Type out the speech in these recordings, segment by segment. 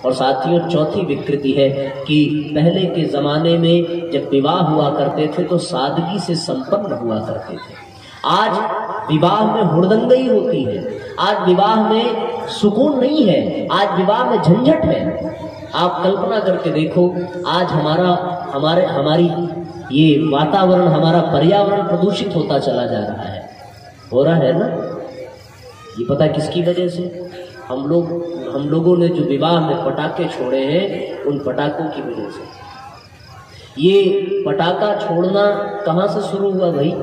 और साथियों चौथी विकृति है कि पहले के जमाने में जब विवाह हुआ करते थे तो सादगी से संपन्न हुआ करते थे। आज विवाह में हुड़दंगई होती है, आज विवाह में सुकून नहीं है, आज विवाह में झंझट है। आप कल्पना करके देखो, आज हमारी ये वातावरण, हमारा पर्यावरण प्रदूषित होता चला जा रहा है। हो रहा है ना? ये पता किसकी वजह से? हम लोगों ने जो विवाह में पटाखे छोड़े हैं, उन पटाखों की वजह से। ये पटाखा छोड़ना कहाँ से शुरू हुआ भाई?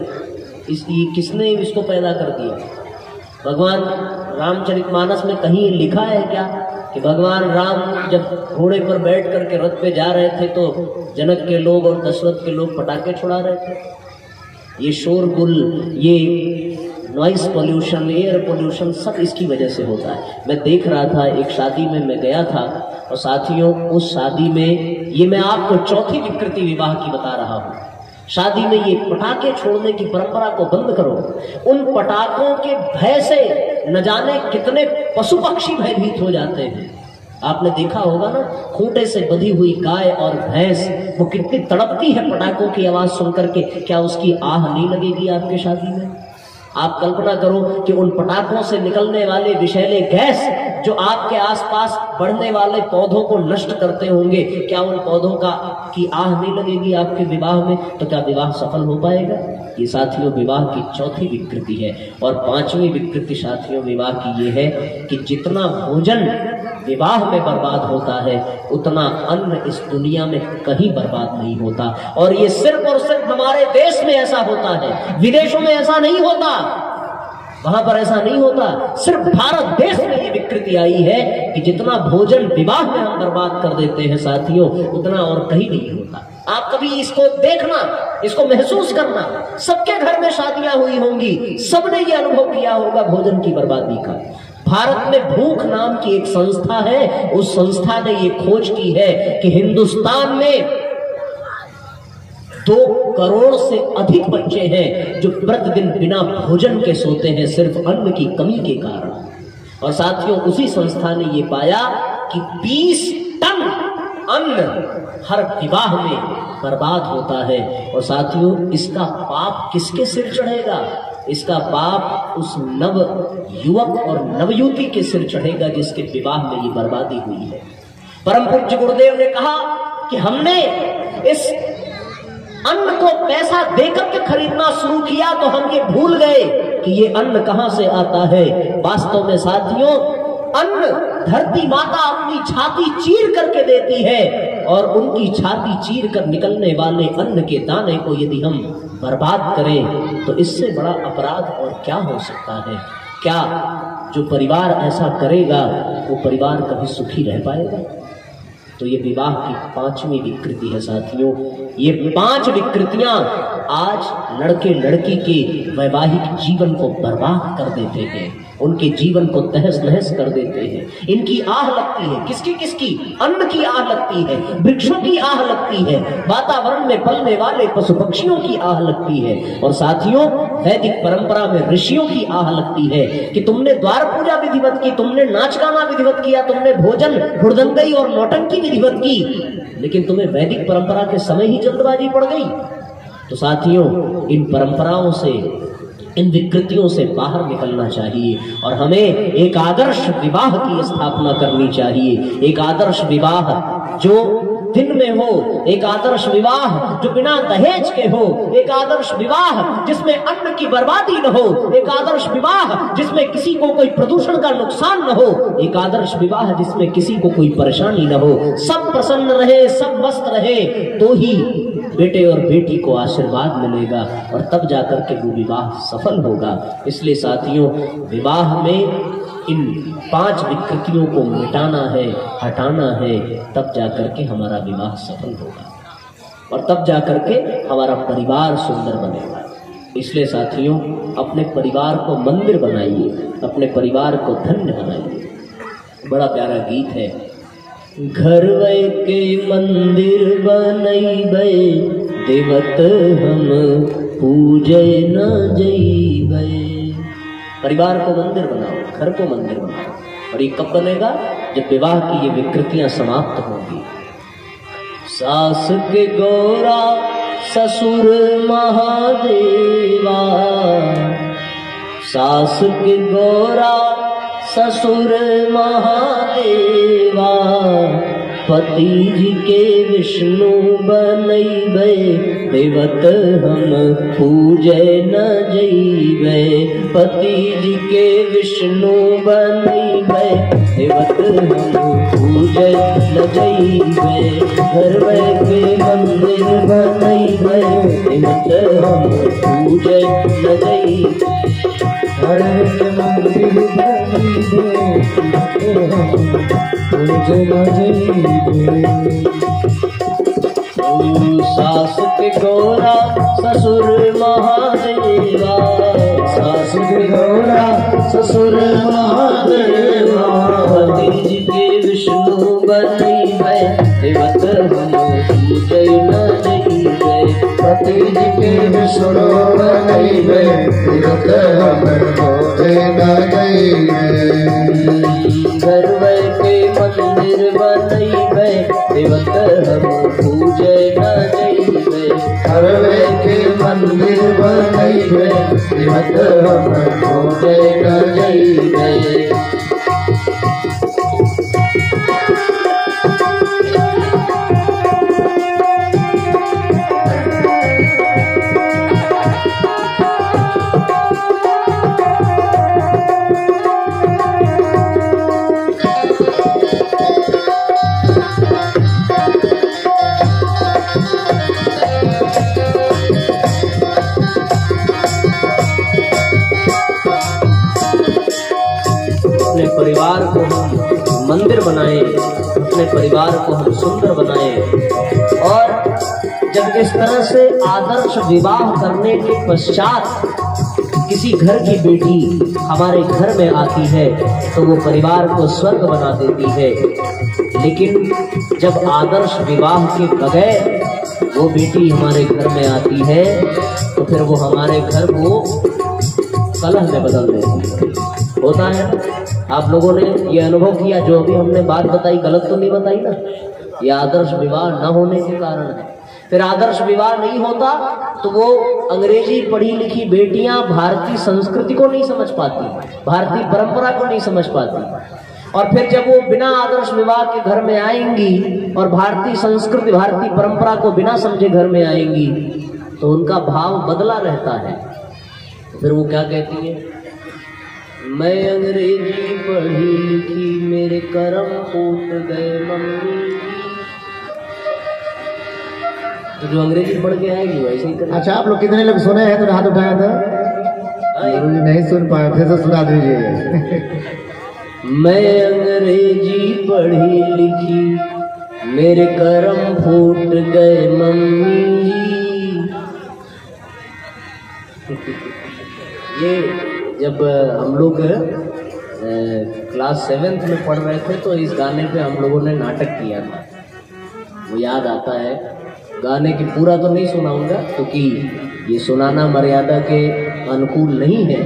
किसने इसको पैदा कर दिया? भगवान रामचरितमानस में कहीं लिखा है क्या कि भगवान राम जब घोड़े पर बैठ करके रथ पे जा रहे थे तो जनक के लोग और दशरथ के लोग पटाखे छुड़ा रहे थे? ये शोरगुल, ये नॉइस पोल्यूशन, एयर पोल्यूशन सब इसकी वजह से होता है। मैं देख रहा था, एक शादी में मैं गया था और साथियों उस शादी में, ये मैं आपको चौथी विकृति विवाह की बता रहा हूँ, शादी में ये पटाखे छोड़ने की परंपरा को बंद करो। उन पटाखों के भय से न जाने कितने पशु पक्षी भयभीत हो जाते हैं। आपने देखा होगा ना, खूंटे से बंधी हुई गाय और भैंस वो कितनी तड़पती है पटाखों की आवाज सुनकर के। क्या उसकी आह नहीं लगेगी आपके शादी में? आप कल्पना करो कि उन पटाखों से निकलने वाले विषैले गैस जो आपके आसपास बढ़ने वाले पौधों को नष्ट करते होंगे, क्या उन पौधों की आह नहीं लगेगी आपके विवाह में? तो क्या विवाह सफल हो पाएगा? ये साथियों विवाह की चौथी विकृति है। और पांचवी विकृति साथियों विवाह की ये है कि जितना भोजन विवाह में बर्बाद होता है, उतना अन्न इस दुनिया में कहीं बर्बाद नहीं होता। और ये सिर्फ और सिर्फ हमारे देश में ऐसा होता है, विदेशों में ऐसा नहीं होता, वहां पर ऐसा नहीं होता। सिर्फ भारत देश में ये विकृति आई है कि जितना भोजन विवाह में हम बर्बाद कर देते हैं साथियों, उतना और कहीं नहीं होता। आप कभी इसको देखना, इसको महसूस करना, सबके घर में शादियां हुई होंगी, सबने ये अनुभव किया होगा भोजन की बर्बादी का। भारत में भूख नाम की एक संस्था है, उस संस्था ने ये खोज की है कि हिंदुस्तान में 2 करोड़ से अधिक बच्चे हैं जो प्रतिदिन बिना भोजन के सोते हैं, सिर्फ अन्न की कमी के कारण। और साथियों उसी संस्था ने ये पाया कि 20 टन अन्न हर विवाह में बर्बाद होता है। और साथियों इसका पाप किसके सिर चढ़ेगा? इसका पाप उस नव युवक और नवयुवती के सिर चढ़ेगा जिसके विवाह में ये बर्बादी हुई है। परम पूज्य गुरुदेव ने कहा कि हमने इस अन्न को पैसा देकर के खरीदना शुरू किया तो हम ये भूल गए कि ये अन्न कहां से आता है। वास्तव में साथियों अन्न धरती माता अपनी छाती चीर करके देती है, और उनकी छाती चीर कर निकलने वाले अन्न के दाने को यदि हम बर्बाद करें तो इससे बड़ा अपराध और क्या हो सकता है? क्या जो परिवार ऐसा करेगा वो परिवार कभी सुखी रह पाएगा? तो ये विवाह की 5वीं विकृति है साथियों। ये 5 विकृतियां आज लड़के लड़की के वैवाहिक जीवन को बर्बाद कर देते हैं, उनके जीवन को तहस नहस कर देते हैं। इनकी आह लगती है, किसकी किसकी? अन्न की आह लगती है, वृक्षों की आह लगती है, वातावरण में पलने वाले पशु पक्षियों की आह लगती है। और साथियों वैदिक परंपरा में ऋषियों की आह लगती है कि तुमने द्वार पूजा विधिवत की, तुमने नाच गाना विधिवत किया, तुमने भोजन हुड़दंगई और नौटंकी विधिवत की, लेकिन तुम्हें वैदिक परंपरा के समय ही जल्दबाजी पड़ गई। तो साथियों इन परंपराओं से, इन विकृतियों से बाहर निकलना चाहिए और हमें एक आदर्श विवाह की स्थापना करनी चाहिए। एक आदर्श विवाह जो दिन में हो, एक आदर्श विवाह जो बिना दहेज के हो, एक आदर्श विवाह जिसमें अन्न की बर्बादी न हो, एक आदर्श विवाह जिसमें किसी को कोई प्रदूषण का नुकसान न हो, एक आदर्श विवाह जिसमें किसी को कोई परेशानी न हो, सब प्रसन्न रहे, सब मस्त रहे, तो ही बेटे और बेटी को आशीर्वाद मिलेगा और तब जाकर के वो विवाह सफल होगा। इसलिए साथियों विवाह में इन 5 विकृतियों को मिटाना है, हटाना है, तब जाकर के हमारा विवाह सफल होगा और तब जाकर के हमारा परिवार सुंदर बनेगा। इसलिए साथियों अपने परिवार को मंदिर बनाइए, अपने परिवार को धन्य बनाइए। बड़ा प्यारा गीत है, घरवे के मंदिर बनैबै देवत हम पूजे न जइबै। परिवार को मंदिर बनाओ, घर को मंदिर बनाओ। और ये कब बनेगा? जब विवाह की ये विकृतियां समाप्त होंगी। सास के गौरा ससुर महादेवा, सास के गौरा ससुर महादेवा, पति जी के विष्णु बनैबे, देवत हम पूजे न जैबे। पति जी के विष्णु बनैबे, देवत हम पूजे न जैबे। घर के मंदिर बनैबे, देवत हम पूजे न जैबे। घर के मंदिर बनैबे, पूजे न जैबे। सास के गौरा ससुर महादेवा, सास के गौरा ससुर महादेवा, पति जी के विष्णु बनैबे, देवत हम पूजे न जैबे। पति जी के विष्णु बनैबे, देवत हम पूजे न जैबे। घर के मंदिर बनैबे, देवत हम पूजे न जैबे। घर के मंदिर बनैबे, देवत हम पूजे न जैबे। परिवार को हम मंदिर बनाएं, अपने परिवार को हम सुंदर बनाएं। और जब इस तरह से आदर्श विवाह करने के पश्चात किसी घर की बेटी हमारे घर में आती है तो वो परिवार को स्वर्ग बना देती है। लेकिन जब आदर्श विवाह के बगैर वो बेटी हमारे घर में आती है तो फिर वो हमारे घर को कलह में बदल देती है। होता है, आप लोगों ने ये अनुभव किया, जो अभी हमने बात बताई गलत तो नहीं बताई ना, ये आदर्श विवाह न होने के कारण है। फिर आदर्श विवाह नहीं होता तो वो अंग्रेजी पढ़ी लिखी बेटियां भारतीय संस्कृति को नहीं समझ पाती, भारतीय परंपरा को नहीं समझ पाती। और फिर जब वो बिना आदर्श विवाह के घर में आएंगी और भारतीय संस्कृति भारतीय परंपरा को बिना समझे घर में आएंगी तो उनका भाव बदला रहता है। फिर वो क्या कहती है, मैं अंग्रेजी पढ़ी लिखी मेरे करम फूट गए मम्मी। तो जो अंग्रेजी पढ़ के आएगी वैसे ही कर। अच्छा, आप लोग कितने लोग सुने हैं तो हाथ उठाया था? गुरुजी नहीं सुन पाए, फिर से सुना दीजिए। मैं अंग्रेजी पढ़ी लिखी मेरे करम फूट गए मम्मी। ये जब हम लोग क्लास 7th में पढ़ रहे थे तो इस गाने पे हम लोगों ने नाटक किया था, वो याद आता है। गाने की पूरा तो नहीं सुनाऊंगा क्योंकि ये सुनाना मर्यादा के अनुकूल नहीं है,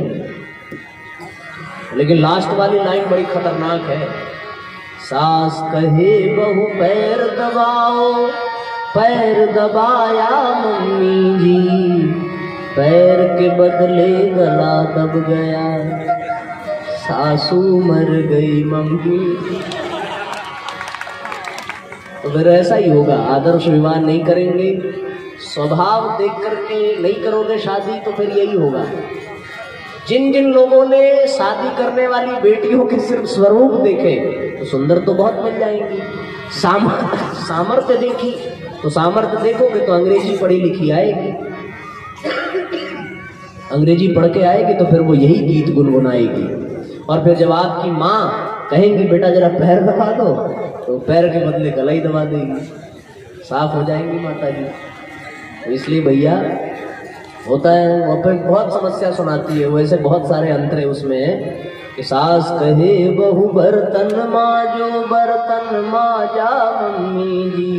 लेकिन लास्ट वाली लाइन बड़ी खतरनाक है। सास कहे बहू पैर दबाओ, पैर दबाया मम्मी जी, पैर के बदले गला दब गया, सासू मर गई मम्मी। तो फिर ऐसा ही होगा, आदर्श विवाह नहीं करेंगे, स्वभाव देख करके नहीं करोगे शादी तो फिर यही होगा। जिन जिन लोगों ने शादी करने वाली बेटियों के सिर्फ स्वरूप देखे तो सुंदर तो बहुत मिल जाएंगी, सामर्थ्य देखी तो सामर्थ्य देखोगे तो अंग्रेजी पढ़ी लिखी आएगी, अंग्रेजी पढ़ के आएगी तो फिर वो यही गीत गुनगुनाएगी। और फिर जब आपकी माँ कहेंगी बेटा जरा पैर दबा दो तो पैर के बदले गला ही दबा देगी, साफ हो जाएंगी माता जी। तो इसलिए भैया होता है, वो फिर बहुत समस्या सुनाती है, वैसे बहुत सारे अंतरे उसमें कि सास कहे बहू बर्तन मांजो, बर्तन मांजा मम्मी जी,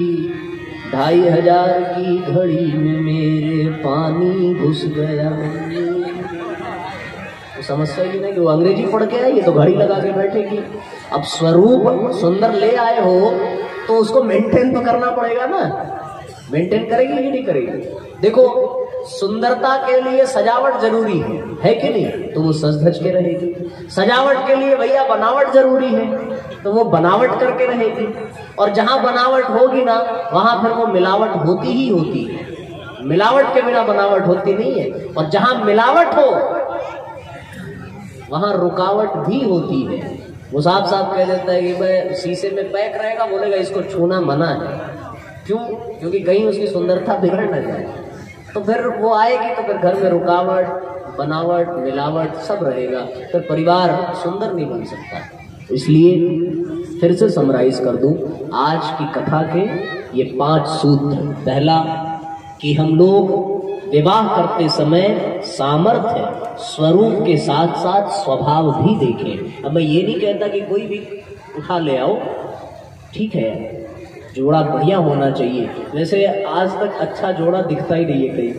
2500 की घड़ी में मेरे पानी घुस गया। तो समस्या ही नहीं कि वो अंग्रेजी पढ़ के आई, ये तो घड़ी लगा के बैठेगी। अब स्वरूप सुंदर ले आए हो तो उसको मेंटेन तो करना पड़ेगा ना। मेंटेन करेगी कि नहीं करेगी? देखो, सुंदरता के लिए सजावट जरूरी है कि नहीं? तो वो सज धज के रहेगी। सजावट के लिए भैया बनावट जरूरी है, तो वो बनावट करके रहेगी। और जहां बनावट होगी ना, वहां फिर वो मिलावट होती ही होती है। मिलावट के बिना बनावट होती नहीं है। और जहां मिलावट हो वहां रुकावट भी होती है। वो साफ साफ कह देता है कि भाई शीशे में पैक रहेगा, बोलेगा इसको छूना मना है। क्यों? क्योंकि कहीं उसकी सुंदरता बिगड़ न जाए। तो फिर वो आएगी तो फिर घर में रुकावट, बनावट, मिलावट सब रहेगा, फिर परिवार सुंदर नहीं बन सकता। इसलिए फिर से समराइज कर दूं आज की कथा के ये 5 सूत्र। पहला कि हम लोग विवाह करते समय सामर्थ्य, स्वरूप के साथ साथ स्वभाव भी देखें। अब मैं ये नहीं कहता कि कोई भी उठा ले आओ, ठीक है, जोड़ा बढ़िया होना चाहिए। वैसे आज तक अच्छा जोड़ा दिखता ही नहीं है कहीं।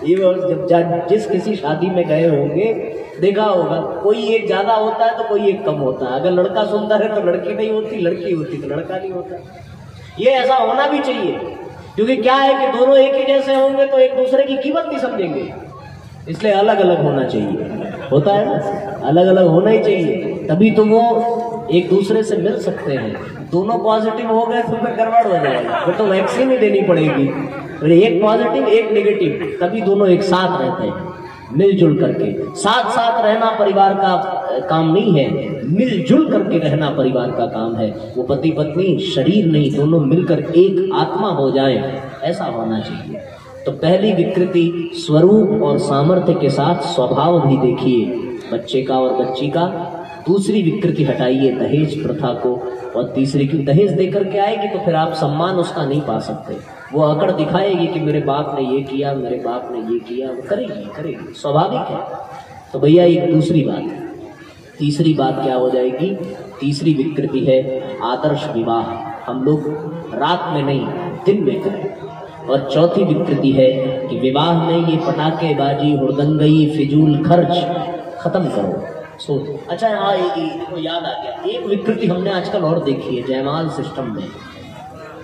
ये जब जिस किसी शादी में गए होंगे देखा होगा, कोई एक ज्यादा होता है तो कोई एक कम होता है। अगर लड़का सुंदर है तो लड़की नहीं होती, लड़की होती तो लड़का नहीं होता। ये ऐसा होना भी चाहिए, क्योंकि क्या है कि दोनों एक ही जैसे होंगे तो एक दूसरे की कीमत नहीं समझेंगे। इसलिए अलग अलग होना चाहिए। होता है ना, अलग अलग होना ही चाहिए, तभी तो वो एक दूसरे से मिल सकते हैं। दोनों पॉजिटिव हो गए तो फिर गड़बड़ हो जाएगा, फिर तो वैक्सीन ही देनी पड़ेगी। फिर एक पॉजिटिव एक नेगेटिव, तभी दोनों एक साथ रहते हैं मिलजुल करके। साथ साथ रहना परिवार का काम नहीं है, मिलजुल करके रहना परिवार का काम है। वो पति पत्नी शरीर नहीं, दोनों मिलकर एक आत्मा हो जाएं, ऐसा होना चाहिए। तो पहली विकृति स्वरूप और सामर्थ्य के साथ स्वभाव भी देखिए बच्चे का और बच्ची का। दूसरी विकृति हटाइए दहेज प्रथा को, और तीसरी की दहेज देकर के आएगी तो फिर आप सम्मान उसका नहीं पा सकते। वो अकड़ दिखाएगी कि मेरे बाप ने ये किया, मेरे बाप ने ये किया, वो करेगी, स्वाभाविक है। तो भैया एक दूसरी बात। तीसरी बात क्या हो जाएगी? तीसरी विकृति है आदर्श विवाह। हम लोग रात में नहीं दिन में करें। और चौथी विकृति है कि विवाह में ये पटाखेबाजी, हुड़दंगई, फिजूल खर्च खत्म करो। अच्छा, हाँ, तो याद आ गया, एक विकृति हमने आजकल और देखी है जयमाल सिस्टम में,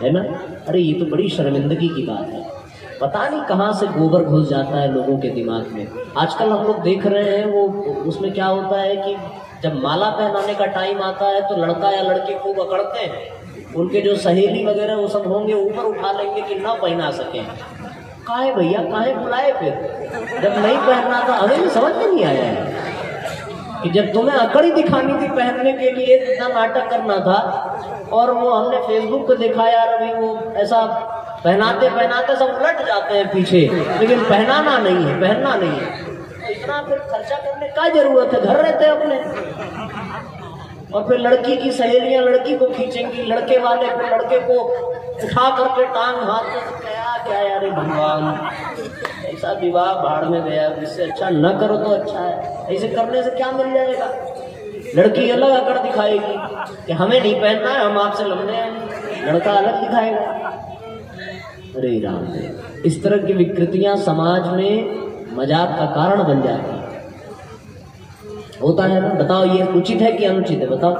है ना। अरे ये तो बड़ी शर्मिंदगी की बात है। पता नहीं कहाँ से गोबर घुस जाता है लोगों के दिमाग में। आजकल हम लोग देख रहे हैं, वो उसमें क्या होता है कि जब माला पहनाने का टाइम आता है तो लड़का या लड़की खूब अकड़ते हैं। उनके जो सहेली वगैरह वो सब होंगे, ऊपर उठा लेंगे कि ना पहना सके। काहे भैया, काहे बुलाए? फिर जब नहीं पहनना था, हमें भी समझ में नहीं आया है कि जब तुम्हें अकड़ी दिखानी थी पहनने के लिए, इतना नाटक करना था। और वो हमने फेसबुक पे देखा यार, अभी वो ऐसा पहनाते पहनाते सब उलट जाते हैं पीछे, लेकिन पहनाना नहीं है, पहनना नहीं है। तो इतना फिर खर्चा करने का जरूरत है, घर रहते हैं अपने। और फिर लड़की की सहेलियां लड़की को खींचेंगी, लड़के वाले फिर लड़के को उठा करके टांग हाथ में, क्या यार भगवान, ऐसा विवाह भाड़ में गया। इससे अच्छा न करो तो अच्छा है। ऐसे करने से क्या मिल जाएगा? लड़की अलग अकड़ दिखाएगी कि हमें नहीं पहनना है, हम आपसे लंबे हैं। लड़का अलग दिखाएगा। अरे राम, इस तरह की विकृतियां समाज में मजाक का कारण बन जाती है। होता है ना? बताओ ये उचित है कि अनुचित है? बताओ।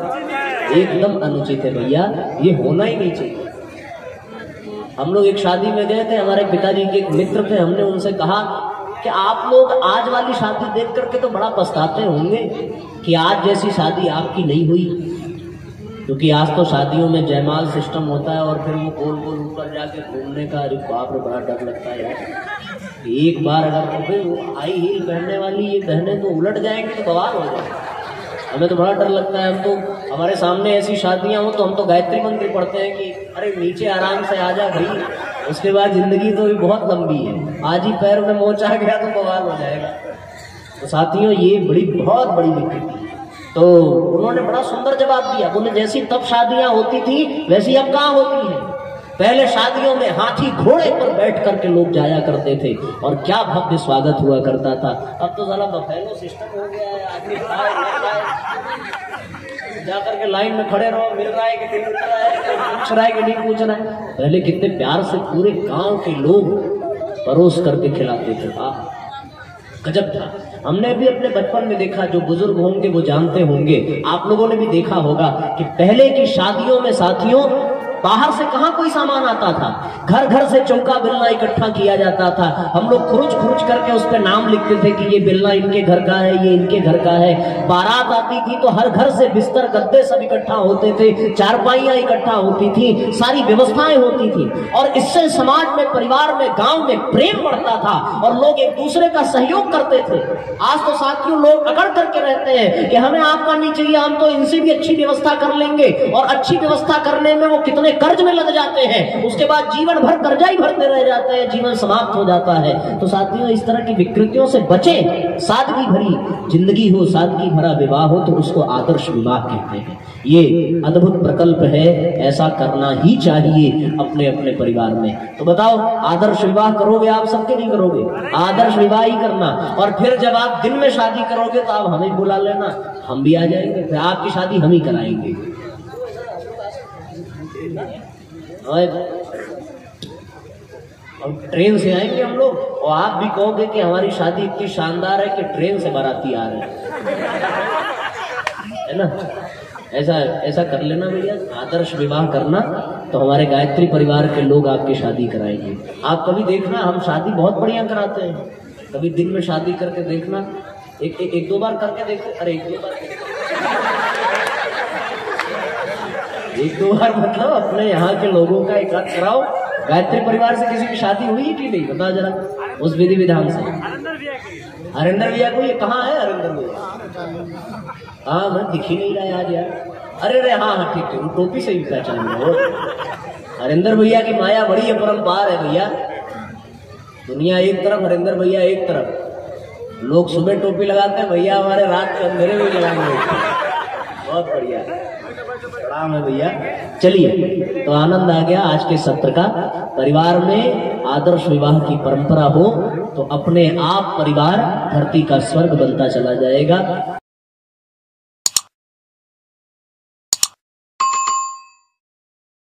एकदम अनुचित है भैया, ये होना ही नहीं चाहिए। हम लोग एक शादी में गए थे, हमारे पिताजी के एक मित्र थे। हमने उनसे कहा कि आप लोग आज वाली शादी देख करके तो बड़ा पछताते होंगे कि आज जैसी शादी आपकी नहीं हुई, क्योंकि आज तो शादियों में जयमाल सिस्टम होता है और फिर वो गोल गोल ऊपर जाके घूमने का। अरे बाप रे, बड़ा डर लगता है यार। एक बार अगर वो हाई हील पहनने वाली ये बहनें तो उलट जाएंगे तो बवाल हो जाएगा। हमें तो बड़ा डर लगता है। हम तो हमारे सामने ऐसी शादियां हो तो हम तो गायत्री मंत्र पढ़ते हैं कि अरे नीचे आराम से आ जा भाई, उसके बाद जिंदगी तो भी बहुत लंबी है। आज ही पैर में मोच आ गया तो बवाल हो जाएगा। तो साथियों, ये बहुत बड़ी विकृति है। तो उन्होंने बड़ा सुंदर जवाब दिया। बोले जैसी तब शादियां होती थी वैसी अब कहाँ होती है। पहले शादियों में हाथी घोड़े पर बैठ करके लोग जाया करते थे और क्या भव्य स्वागत हुआ करता था। अब तो साला बफेलो सिस्टम हो गया है। आदमी जाकर के लाइन में खड़े रहो, मिल रहा है कि नहीं मिल रहा है, पूछ रहा है कि नहीं पूछ रहा है। पहले कितने प्यार से पूरे गांव के लोग परोस करके खिलाते थे, गजब था। हमने भी अपने बचपन में देखा, जो बुजुर्ग होंगे वो जानते होंगे, आप लोगों ने भी देखा होगा कि पहले की शादियों में साथियों बाहर से कहां कोई सामान आता था, घर घर से चौका बिलना इकट्ठा किया जाता था। हम लोग खुरुच खुरुच करके उस पे नाम लिखते थे कि ये बिलना इनके घर का है, ये इनके घर का है। बारात आती थी तो हर घर से बिस्तर गद्दे सब इकट्ठा होते थे, चारपाइयां इकट्ठा होती थी, सारी व्यवस्थाएं होती थी और इससे समाज में, परिवार में, गांव में प्रेम बढ़ता था और लोग एक दूसरे का सहयोग करते थे। आज तो साथियों लोग अकड़ करके रहते हैं कि हमें आपका नहीं चाहिए, हम तो इनसे भी अच्छी व्यवस्था कर लेंगे, और अच्छी व्यवस्था करने में वो कितने कर्ज में लग जाते हैं, उसके बाद जीवन भर कर्जा ही भरते रह जाते हैं, जीवन समाप्त हो जाता है। तो साथियों इस तरह की विकृतियों से बचें, सादगी भरी जिंदगी हो, सादगी भरा विवाह हो, तो उसको आदर्श विवाह कहते हैं। ये अद्भुत प्रकल्प है, ऐसा करना ही चाहिए अपने अपने परिवार में। तो बताओ, आदर्श विवाह करोगे आप सबके? नहीं करोगे? आदर्श विवाह ही करना। और फिर जब आप दिन में शादी करोगे तो आप हमें बुला लेना, हम भी आ जाएंगे, फिर आपकी शादी हम ही कराएंगे। और ट्रेन से आएंगे हम लोग, और आप भी कहोगे कि हमारी शादी इतनी शानदार है कि ट्रेन से बाराती आ रहे हैं, है ना? ऐसा कर लेना भैया, आदर्श विवाह करना, तो हमारे गायत्री परिवार के लोग आपकी शादी कराएंगे। आप कभी देखना, हम शादी बहुत बढ़िया कराते हैं, कभी दिन में शादी करके देखना, एक दो बार करके देखते, अरे एक दो बार मतलब अपने यहाँ के लोगों का एक हाथ कराओ। गायत्री परिवार से किसी की शादी हुई है कि नहीं, बताओ जरा उस विधि विधान से। हरिंदर भैया को, ये कहाँ है हरिंदर भैया? हाँ, मैं दिख ही नहीं रहा है आज यार। अरे हाँ ठीक ठीक, टोपी से भी पहचान लो। हरिंदर भैया की माया बड़ी अपरंपार है भैया, दुनिया एक तरफ, हरिंदर भैया एक तरफ। लोग सुबह टोपी लगाते हैं, भैया हमारे रात के अंधेरे में लगाएंगे। बहुत बढ़िया प्रणाम है भैया। चलिए, तो आनंद आ गया आज के सत्र का। परिवार में आदर्श विवाह की परंपरा हो तो अपने आप परिवार धरती का स्वर्ग बनता चला जाएगा।